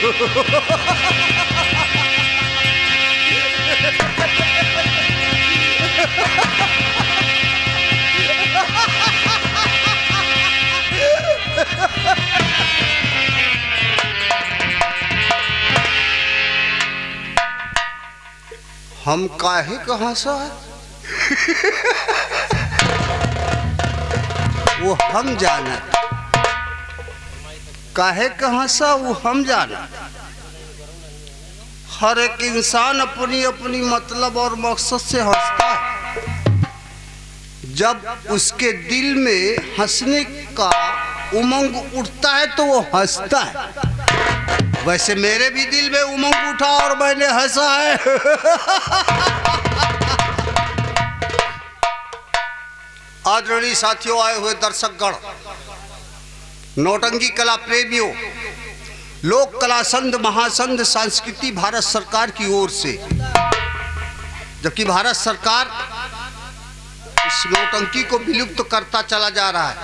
हम काहे कहाँ सा है वो हम जाना, काहे कहाँ सा वो हम जाना। हर एक इंसान अपनी अपनी मतलब और मकसद से हंसता है। जब उसके दिल में हंसने का उमंग उठता है तो वो हंसता है। वैसे मेरे भी दिल में उमंग उठा और मैंने हंसा है। आदरणीय साथियों, आए हुए दर्शकगण, नौटंकी कला प्रेमियों, लोक कला संघ महासंघ संस्कृति भारत सरकार की ओर से, जबकि भारत सरकार इस नौटंकी को विलुप्त करता चला जा रहा है।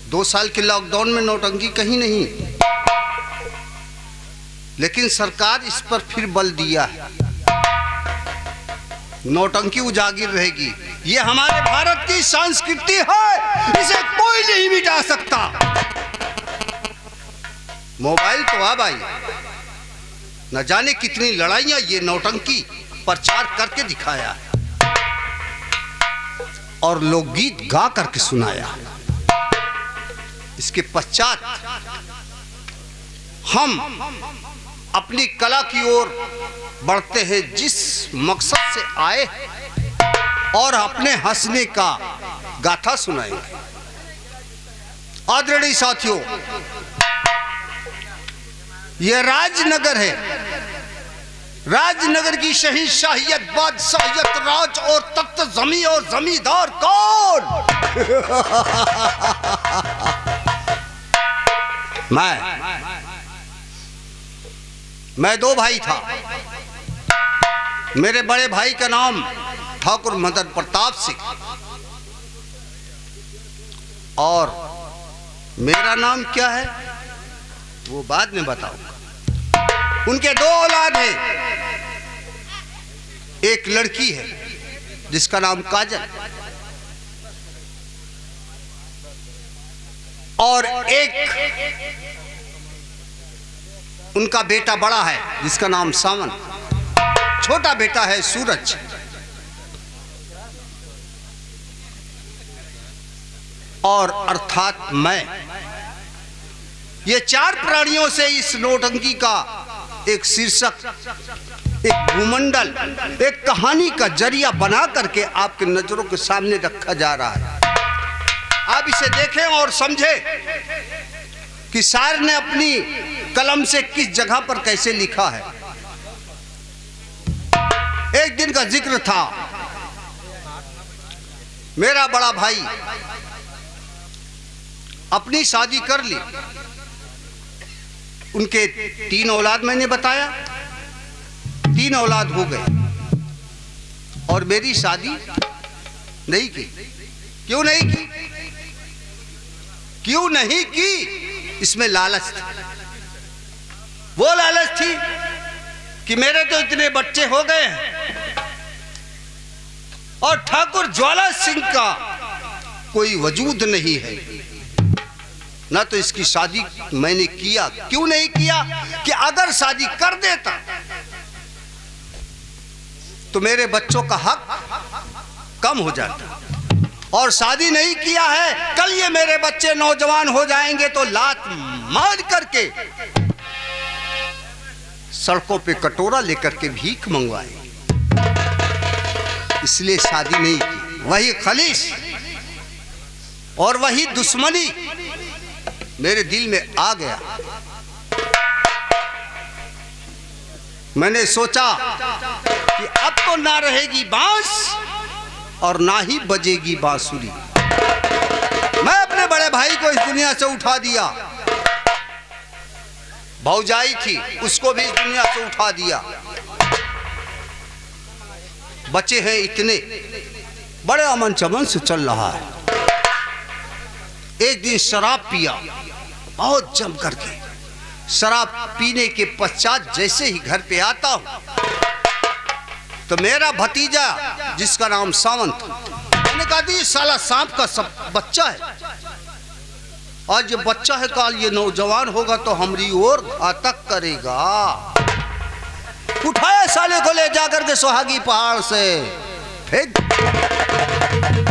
2 साल के लॉकडाउन में नौटंकी कहीं नहीं, लेकिन सरकार इस पर फिर बल दिया है। नौटंकी उजागिर रहेगी। ये हमारे भारत की संस्कृति है, इसे कोई नहीं मिटा सकता। मोबाइल तो अब आई, न जाने कितनी लड़ाइयां ये नौटंकी प्रचार करके दिखाया है और लोकगीत गा करके सुनाया। इसके पश्चात हम अपनी कला की ओर बढ़ते हैं, जिस मकसद से आए और अपने हंसने का गाथा सुनाएंगे। आदरणीय साथियों, यह राजनगर है। राजनगर की शहीनशाहियत, बादशाहियत, राज और तख्त जमी और जमींदार कौन? मैं 2 भाई था। मेरे बड़े भाई का नाम ठाकुर मदन प्रताप सिंह और मेरा नाम क्या है वो बाद में बताऊंगा। उनके 2 औलाद हैं। एक लड़की है जिसका नाम काजल और एक उनका बेटा बड़ा है जिसका नाम सावन। छोटा बेटा है सूरज। और अर्थात मैं। ये 4 प्राणियों से इस नौटंकी का एक शीर्षक, एक भूमंडल, एक कहानी का जरिया बना करके आपके नजरों के सामने रखा जा रहा है। आप इसे देखें और समझें कि शायर ने अपनी कलम से किस जगह पर कैसे लिखा है। एक दिन का जिक्र था। मेरा बड़ा भाई अपनी शादी कर ली। उनके 3 औलाद मैंने बताया, 3 औलाद हो गए और मेरी शादी नहीं की। क्यों नहीं की? क्यों नहीं की? इसमें लालच थी। वो लालच थी कि मेरे तो इतने बच्चे हो गए हैं और ठाकुर ज्वाला सिंह का कोई वजूद नहीं है, ना तो इसकी शादी मैंने किया। क्यों नहीं किया? कि अगर शादी कर देता तो मेरे बच्चों का हक कम हो जाता। और शादी नहीं किया है, कल ये मेरे बच्चे नौजवान हो जाएंगे तो लात मार करके सड़कों पे कटोरा लेकर के भीख मंगवाएंगे। इसलिए शादी नहीं की। वही खलीस और वही दुश्मनी मेरे दिल में आ गया। मैंने सोचा कि अब तो ना रहेगी बांस और ना ही बजेगी बांसुरी। मैं अपने बड़े भाई को इस दुनिया से उठा दिया। भौजाई थी, उसको भी इस दुनिया से उठा दिया। बच्चे हैं इतने, बड़े अमन चमन से चल रहा है। एक दिन शराब पिया बहुत जम करके शराब पीने के पश्चात जैसे ही घर पे आता हूँ तो मेरा भतीजा जिसका नाम सावंत, मैंने कहा ये साला सांप का सब बच्चा है, आज ये बच्चा है, कल ये नौजवान होगा तो हमारी ओर घातक करेगा। उठाया साले को ले जाकर के सुहागी पहाड़ से फेंक,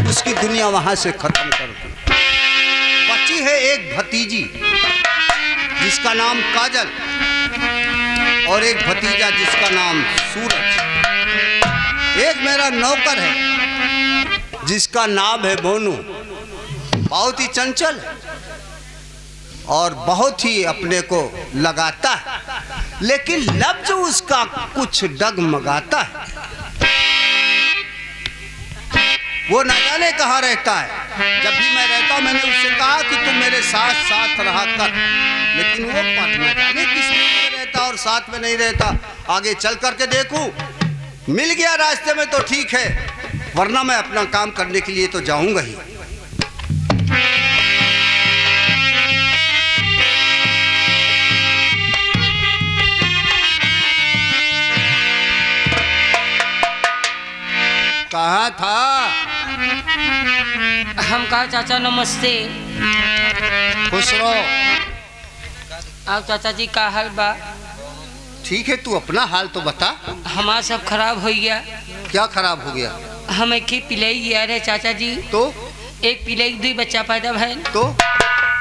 उसकी दुनिया वहां से खत्म कर दी। बची है एक भतीजी जिसका नाम काजल और एक भतीजा जिसका नाम सूरज। एक मेरा नौकर है जिसका नाम है मोनू, बहुत ही चंचल और बहुत ही अपने को लगाता है, लेकिन लफ्ज उसका कुछ डगमगाता है। वो न जाने कहाँ रहता है। जब भी मैं रहता हूँ मैंने उससे कहा कि तुम मेरे साथ साथ रहा कर, लेकिन वो न जाने किस में रहता और साथ में नहीं रहता। आगे चल करके देखूं, मिल गया रास्ते में तो ठीक है, वरना मैं अपना काम करने के लिए तो जाऊंगा ही। कहाँ था? हम कहा चाचा नमस्ते। खुश रहो। आप चाचा जी का हाल बा? ठीक है, तू अपना हाल तो बता। हमारा सब खराब हो गया। क्या खराब हो गया? हम एक ही पिलाई गया रहे चाचा जी। तो एक पिलाई 2 बच्चा पैदा भैल। तो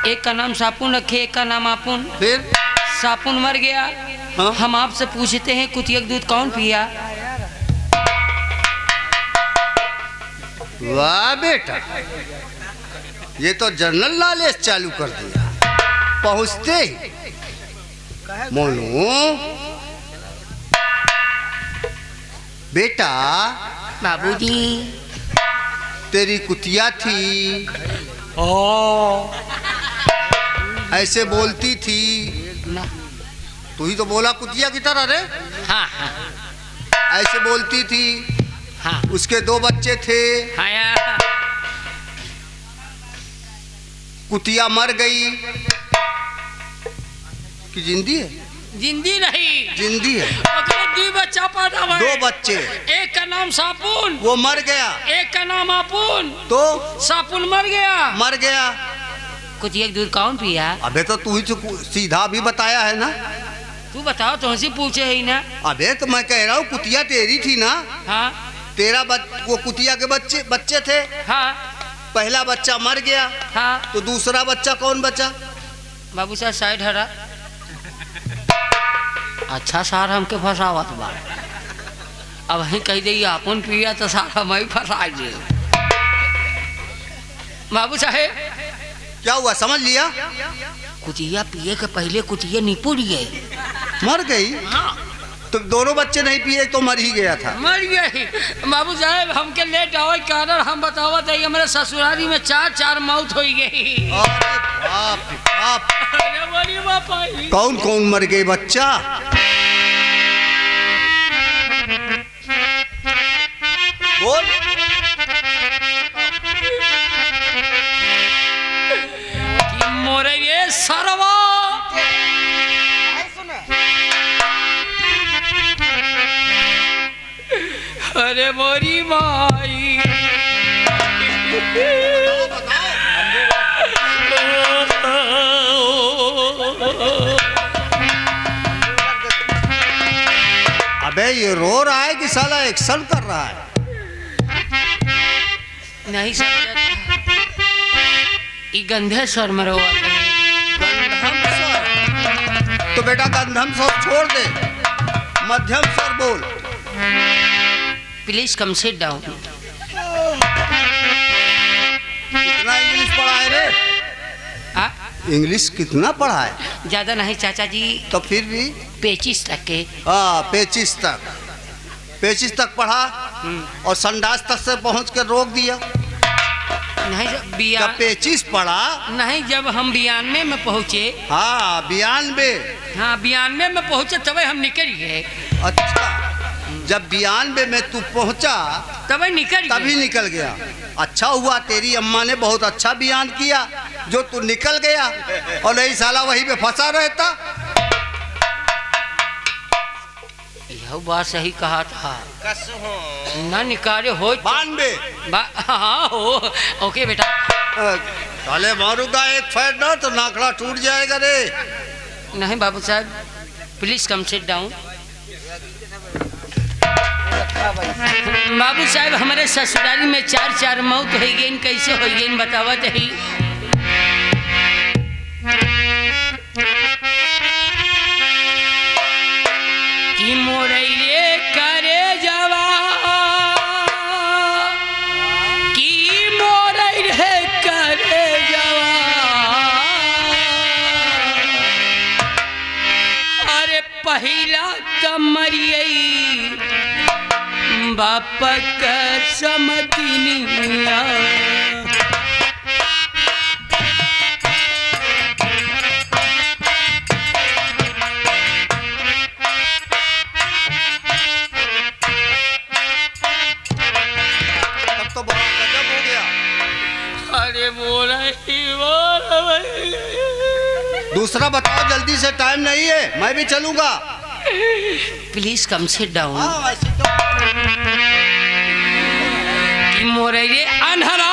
एक का नाम सापुन रखे, एक का नाम आपुन। फिर सापुन मर गया। हाँ? हम आपसे पूछते हैं कुतिया का दूध कौन पिया? वाह बेटा, ये तो जनरल नॉलेज चालू कर दिया पहुंचते ही। मोनू बेटा, बाबूजी तेरी कुतिया थी, ओ ऐसे बोलती थी ना। तू ही तो बोला कुतिया की तरह रे। हाँ हाँ ऐसे बोलती थी। हाँ उसके 2 बच्चे थे। हाँ। कुतिया मर गई कि जिंदी है? जिंदी नहीं, जिंदी है। 2 बच्चा पैदा भइल। 2 बच्चे। एक का नाम सापुन, वो मर गया। एक का नाम आपुन। तो सापुन मर गया। मर गया। कुतिया का दूध कौन पिया? अबे तो तू ही तो सीधा भी बताया है ना। तू बताओ, तुमसे पूछे ही ना। अबे तो मैं कह रहा हूँ कुतिया तेरी थी ना। हाँ तेरा वो कुतिया के बच्चे थे। हाँ पहला बच्चा मर गया। हाँ। तो दूसरा बच्चा कौन बचा? बाबू साहब साइड हरा। अच्छा सार हमके फंसावत बा। अब वहीं कह दी अपन पिया तो सार हम ही फंसा दे। बाबू साहेब क्या हुआ समझ लिया? कुतिया पिए के पहले कुतिया निपुर गए। मर गई? हाँ। तो दोनों बच्चे नहीं पिए तो मर ही गया था। मर गए। बाबू साहेब हमके लेट आवे कारण हम बतावत है हमारे ससुराली में 4 मौत हो गई। अरे बाप रे बाप। अरे बड़ी बापा। कौन कौन मर गए बच्चा? बोल। मोरे ये सरवा अरे मोरी माई। अबे ये रो रहा है कि साला एक्शन कर रहा है? नहीं समझा। गंधे स्वर में रोआ। गंधम स्वर? तो बेटा गंधम स्वर छोड़ दे, मध्यम स्वर बोल। Please come sit down. कितना इंग्लिश पढ़ा है रे? इंग्लिश कितना पढ़ा है? ज्यादा नहीं चाचा जी। तो फिर भी 25 तक के। हाँ 25 तक पढ़ा और संडास तक से पहुंच कर रोक दिया। नहीं जब 25 पढ़ा। नहीं, जब हम 92 में पहुँचे। हाँ 92। हाँ 92 में पहुँचे तभी हम निकल गए। अच्छा, जब 92 में तू पहुंचा तभी निकल गया। अच्छा हुआ तेरी अम्मा ने बहुत अच्छा बयान किया जो तू निकल गया और नहीं साला वहीं पे फंसा रहता। वो बात सही कहा था। कसहो ना निकाले हो 92। हाँ हो। ओके बेटा। साले मारूंगा एक फैट ना तो नाकड़ा टूट जाएगा रे। नहीं बाबू साहब प्लीज कम सिट डाउन। बाबू साहब हमारे ससुराली में 4 मौत हो गई, कैसे हो गई बतावत है। कि मोरैये करे जवा, कि मोरैये करे जवा, अरे पहिला त मरियई बाप का समदिनिया। तो बहुत गजब हो गया। अरे बोला दूसरा बताओ जल्दी से, टाइम नहीं है, मैं भी चलूंगा। Please come sit down. हाँ, वैसे तो कि मोरैये अनहरा।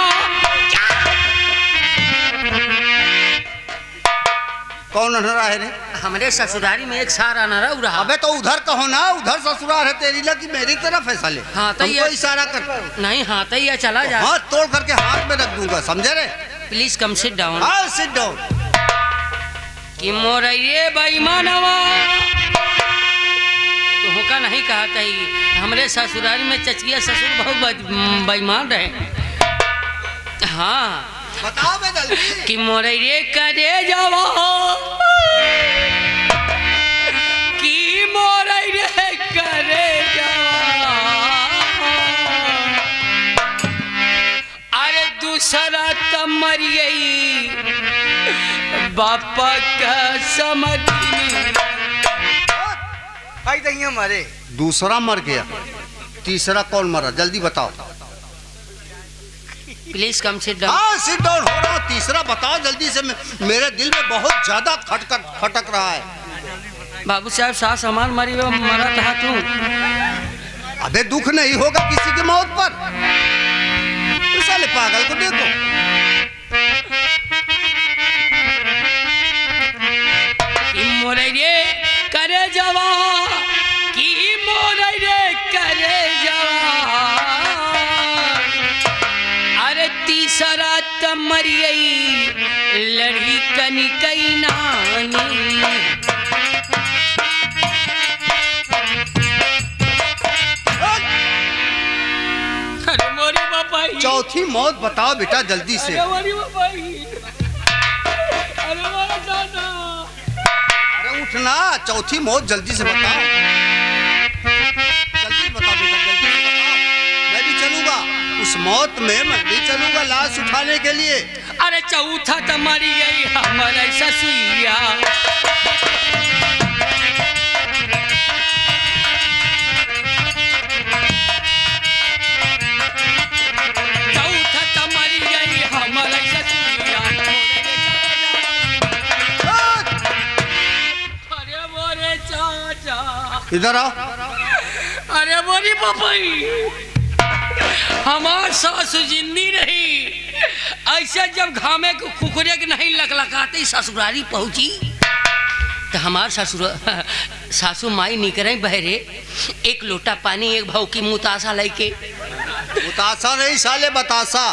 कौन अंधेरा है रे? हमारे ससुराली में एक सारा अनहरा रहा। अबे तो उधर कहो ना, उधर ससुराल है तेरी ना कि मेरी तरफ है साले। हाँ, तो तुमको ये- इशारा कर। नहीं हाँ तो ये चला जा। हाथ तोड़ करके हाथ में रख दूंगा, समझे रे? Please come sit down. हाँ, सिट डाउन। कि मोरैये बेईमानवा तो का नहीं कहा था। हमारे ससुराल में चचिया ससुर बहुत बेईमान रहे। हाँ बताओ बे जल्दी। कि मोरैये करे जावा, कि मोरैये करे जावा, अरे दूसरा त मरियई बापा का समझ। भाई दही हमारे दूसरा मर गया, तीसरा कौन मरा जल्दी बताओ। Please come sit down. हाँ, सिट डाउन हो रहा हूँ। तीसरा बताओ जल्दी से, मेरे दिल में बहुत ज्यादा खटक रहा है। बाबू साहब सास हमार मरी हो मरा था तू। अबे दुख नहीं होगा किसी की मौत पर? तो साले पागल को देखो। कि मोरैये करे जवा, कि मोरैये करे जवा, अरे तीसरा त मरियई लड़ी कनिकई नानी। अरे मोरी बापाई। चौथी मौत बताओ बेटा जल्दी से। अरे मोरी बापाई। अरे मोरा दादा। अरे उठना, चौथी मौत जल्दी से बताओ। जल्दी बताओ बेटा, जल्दी से बताओ। मैं भी चलूंगा उस मौत में, मैं भी चलूंगा लाश उठाने के लिए। अरे चौथा त मरी गई हमारा ससुइया। चौथा त मरी गई हमारा ससुइया। अरे मोरे चाचा। इधर आओ। अरे मोरी पपाई, हमार सासु जिंदी रही। ऐसे जब घामे को कुकुरे के नहीं लकलकाते ससुराली पहुंची तो हमार सासू माई निकरे बहरे एक लोटा पानी एक भाव की मुतासा लेके। बतासा नहीं साले, बतासा।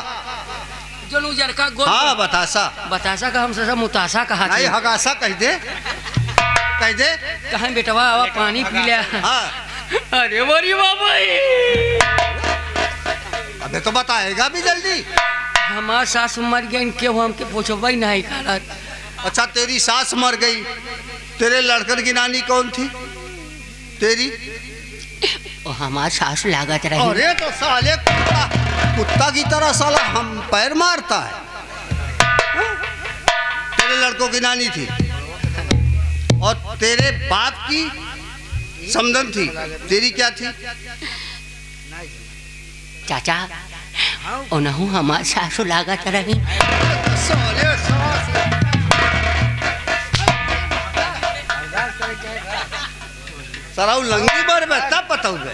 जो उजर का गोल। हाँ, बतासा। बतासा का हम ससा मुतासा कहा नहीं, हगासा कह दे, कह दे। कहा बेटवा आवा पानी पी लिया। हाँ। अरे मोरी बाबा, अबे तो बताएगा भी जल्दी। हमार सास मर गई, क्यों हमके पूछो नहीं खाना। अच्छा, तेरी सास मर गई, तेरे लड़कन की नानी कौन थी तेरी? हमार सास लागत रही। अरे तो साले कुत्ता की तरह साला हम पैर मारता है। तेरे लड़कों की नानी थी और तेरे बाप की समधन थी, तेरी क्या थी? चाचा ओनहु हमार सासु लागत रही। साले सराउ लंगी बार में तब पता हुए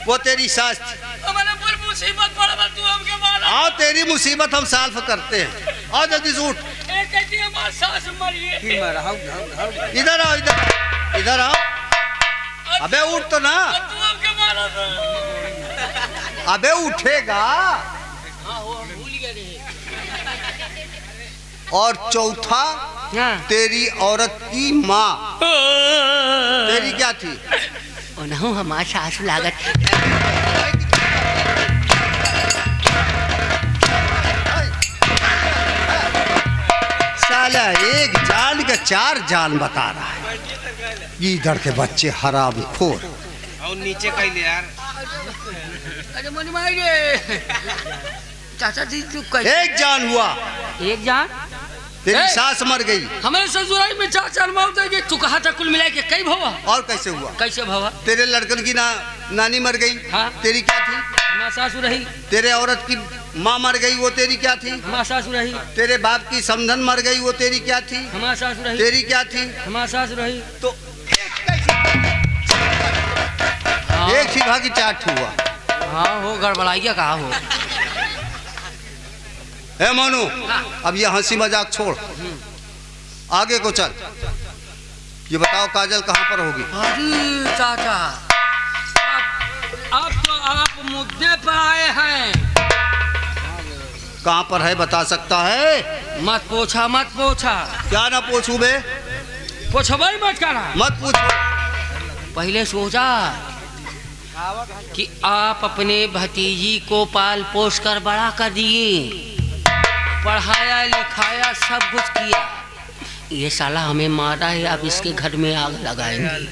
वो तेरी सास थी। हमारे पर मुसीबत पड़ा तू हमके मारा। आओ तेरी मुसीबत हम सॉल्व करते हैं। आओ जल्दी से उठ। एक कहती है हमारी सास मरी है। इधर आओ इधर आओ। अबे उठ तो ना। तू हमके मारा था। अबे उठेगा। हाँ वो भूल गए रे। और चौथा तेरी औरत की माँ तेरी क्या थी? उन्होंने हमारी सास लागत। साला एक जान का 4 जान बता रहा है। इधर के बच्चे हराम खोर। और नीचे कहीं ले यार। अरे मनी माई रे। चाचा जी तू कैसे? एक जान हुआ। एक जान? तेरी सास मर गई। हमारे ससुराल में 4 मौत है। तू कहा था कुल मिला के कई भवा? और कैसे हुआ? कैसे भवा? तेरे लड़कन की नानी मर गई। हाँ। तेरी क्या थी? हमारा सासू रही। तेरे औरत की माँ मर गई, वो तेरी क्या थी? हमारा सासू रही। तेरे बाप की समधन मर गई, वो तेरी क्या थी? हमारा सासू रही। तेरी क्या थी? हमारा सासू रही। तो एक ही भागी 4 हुआ। हाँ हो गड़बड़ाइया कहा हो। ए मोनू, अब ये हंसी मजाक छोड़, आगे को चल। ये बताओ काजल कहाँ पर होगी? अरे चाचा आप मुद्दे पर आए हैं। कहाँ पर है बता सकता है? मत पूछा मत पूछा। क्या ना पूछू बे? पूछवाई मत करा। मत पूछो। पहले सोचा कि आप अपने भतीजी को पाल पोस कर बड़ा कर दिए, पढ़ाया लिखाया सब कुछ किया। ये साला हमें मारा है, अब इसके घर में आग लगाएंगे।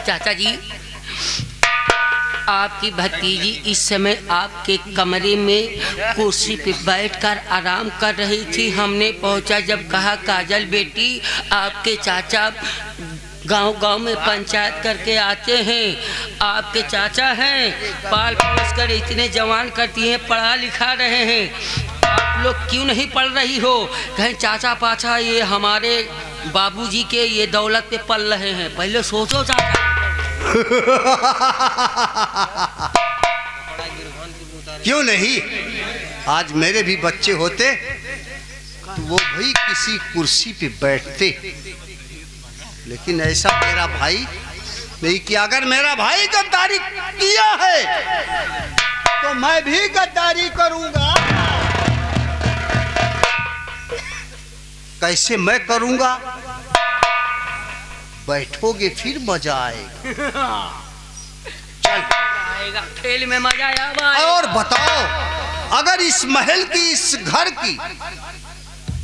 चाचा जी आपकी भतीजी इस समय आपके कमरे में कुर्सी पे बैठकर आराम कर रही थी। हमने पहुंचा जब कहा काजल बेटी आपके चाचा गांव-गांव में पंचायत करके आते हैं, आपके चाचा हैं, पाल पोस कर इतने जवान करती हैं, पढ़ा लिखा रहे हैं, आप लोग क्यों नहीं पढ़ रही हो? कहें चाचा पाछा ये हमारे बाबूजी के ये दौलत पे पल रहे हैं। पहले सोचो चाचा। क्यों नहीं? आज मेरे भी बच्चे होते तो वो भी किसी कुर्सी पे बैठते, लेकिन ऐसा मेरा भाई नहीं किया। अगर मेरा भाई गद्दारी किया है तो मैं भी गद्दारी करूंगा। कैसे मैं करूंगा? बैठोगे फिर मजा आएगा। चल आएगा खेल में मजा आएगा। और बताओ, अगर इस महल की, इस घर की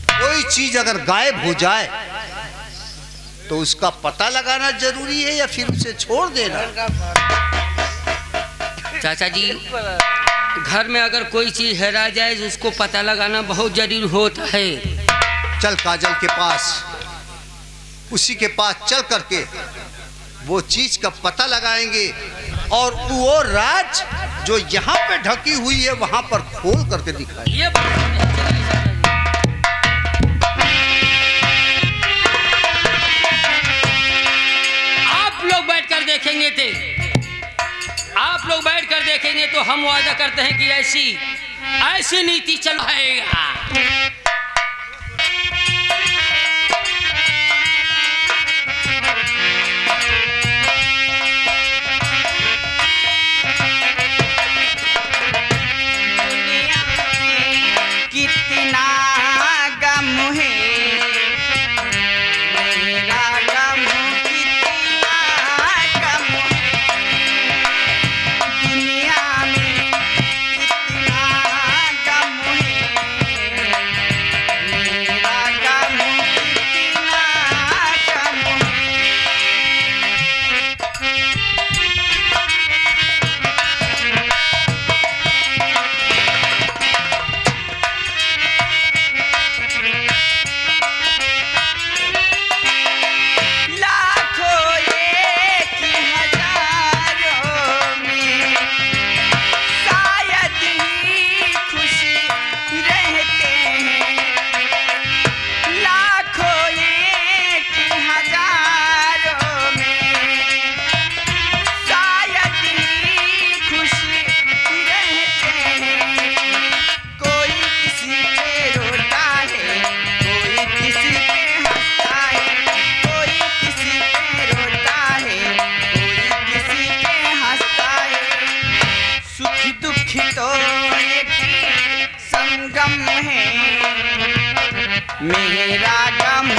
कोई चीज अगर गायब हो जाए तो उसका पता लगाना जरूरी है या फिर उसे छोड़ देना? चाचा जी घर में अगर कोई चीज हेरा जाए तो उसको पता लगाना बहुत जरूरी होता है। चल काजल के पास, उसी के पास चल करके वो चीज का पता लगाएंगे और वो राज जो यहाँ पे ढकी हुई है वहां पर खोल करके दिखाएंगे। ये आप लोग बैठकर देखेंगे थे, आप लोग बैठकर देखेंगे तो हम वादा करते हैं कि ऐसी नीति चलाएगा। कितना गम है मेरा गम, कितना गम है दुनिया में, कितना गम है दुख तो एक ही संगम है, मेरा गम